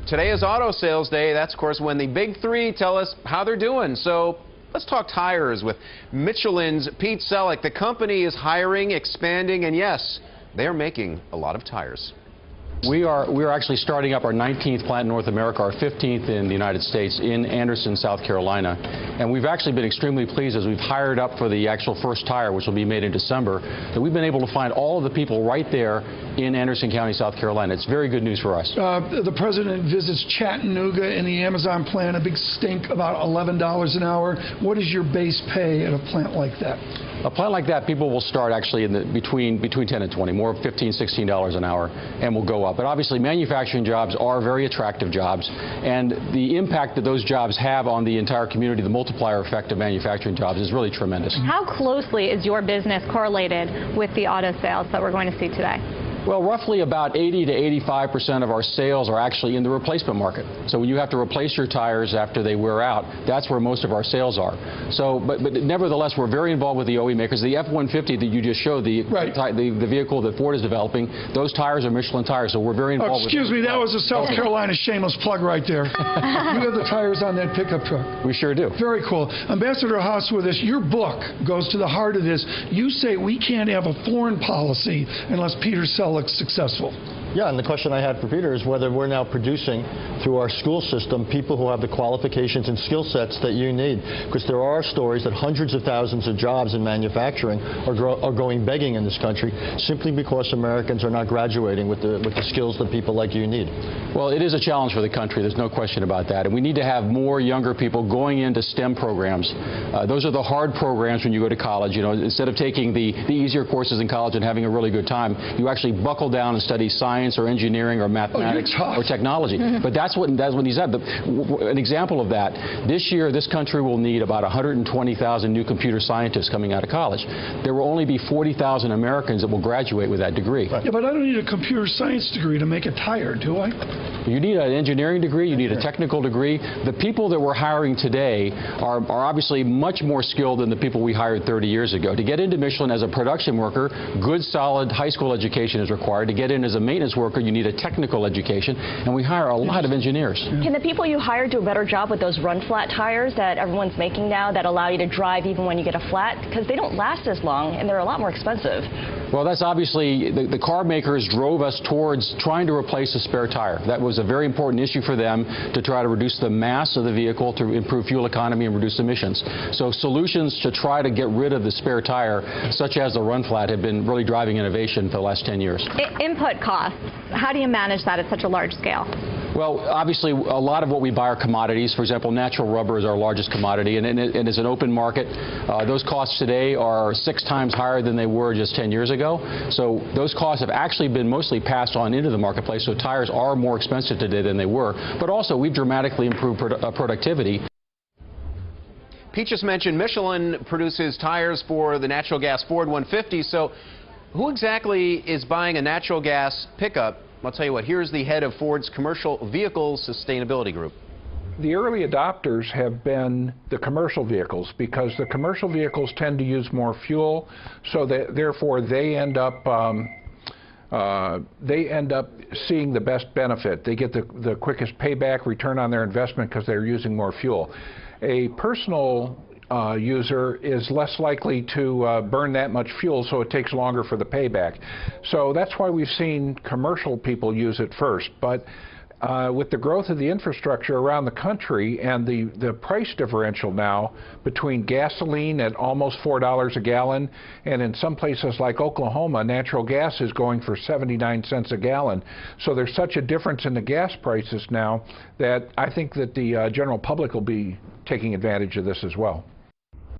Today is auto sales day. That's, of course, when the big three tell us how they're doing. So let's talk tires with Michelin's Pete Selleck. The company is hiring, expanding, and yes, they're making a lot of tires. We are actually starting up our 19th plant in North America, our 15th in the United States, in Anderson, South Carolina. And we've actually been extremely pleased as we've hired up for the actual first tire, which will be made in December, that we've been able to find all of the people right there in Anderson County, South Carolina. It's very good news for us. The president visits Chattanooga in the Amazon plant, a big stink, about $11 an hour. What is your base pay at a plant like that? A plant like that, people will start actually in between 10 and 20, more $15, $16 an hour, and will go up. But obviously, manufacturing jobs are very attractive jobs, and the impact that those jobs have on the entire community, the multiplier effect of manufacturing jobs, is really tremendous. How closely is your business correlated with the auto sales that we're going to see today? Well, roughly about 80 to 85% of our sales are actually in the replacement market. So when you have to replace your tires after they wear out, that's where most of our sales are. So, but nevertheless, we're very involved with the OE makers. The F-150 that you just showed, the vehicle that Ford is developing, those tires are Michelin tires. So we're very involved. Excuse me, that was a South Carolina shameless plug right there. You have the tires on that pickup truck. We sure do. Very cool. Ambassador Haas with us. Your book goes to the heart of this. You say we can't have a foreign policy unless Peter Selleck's successful. Yeah, and the question I had for Peter is whether we're now producing, through our school system, people who have the qualifications and skill sets that you need. Because there are stories that hundreds of thousands of jobs in manufacturing are going begging in this country simply because Americans are not graduating with the skills that people like you need. Well, it is a challenge for the country. There's no question about that. And we need to have more younger people going into STEM programs. Those are the hard programs when you go to college. You know, instead of taking the easier courses in college and having a really good time, you actually buckle down and study science or engineering or mathematics or technology. But that's what he said. An example of that, this year this country will need about 120,000 new computer scientists coming out of college. There will only be 40,000 Americans that will graduate with that degree. Yeah, but I don't need a computer science degree to make a tire, do I? You need an engineering degree, you need a technical degree. The people that we're hiring today are obviously much more skilled than the people we hired 30 years ago. To get into Michelin as a production worker, good solid high school education is required. To get in as a maintenance worker, you need a technical education, and we hire a lot of engineers. Can the people you hire do a better job with those run-flat tires that everyone's making now that allow you to drive even when you get a flat? Because they don't last as long, and they're a lot more expensive. Well, that's obviously, the car makers drove us towards trying to replace a spare tire. That was a very important issue for them to try to reduce the mass of the vehicle to improve fuel economy and reduce emissions. So solutions to try to get rid of the spare tire, such as the run flat, have been really driving innovation for the last 10 years. Input costs, how do you manage that at such a large scale? Well, obviously, a lot of what we buy are commodities. For example, natural rubber is our largest commodity, and it's an open market. Those costs today are 6 times higher than they were just 10 years ago. So those costs have actually been mostly passed on into the marketplace, so tires are more expensive today than they were. But also, we've dramatically improved productivity. Pete just mentioned Michelin produces tires for the natural gas Ford 150. So who exactly is buying a natural gas pickup? I'll tell you what, here's the head of Ford's Commercial Vehicles Sustainability Group. The early adopters have been the commercial vehicles because the commercial vehicles tend to use more fuel, so that therefore they end up seeing the best benefit. They get the quickest payback return on their investment because they're using more fuel. A personal user is less likely to burn that much fuel, so it takes longer for the payback. So that's why we've seen commercial people use it first. But with the growth of the infrastructure around the country and the price differential now between gasoline at almost $4 a gallon, and in some places like Oklahoma, natural gas is going for 79 cents a gallon. So there's such a difference in the gas prices now that I think that the general public will be taking advantage of this as well.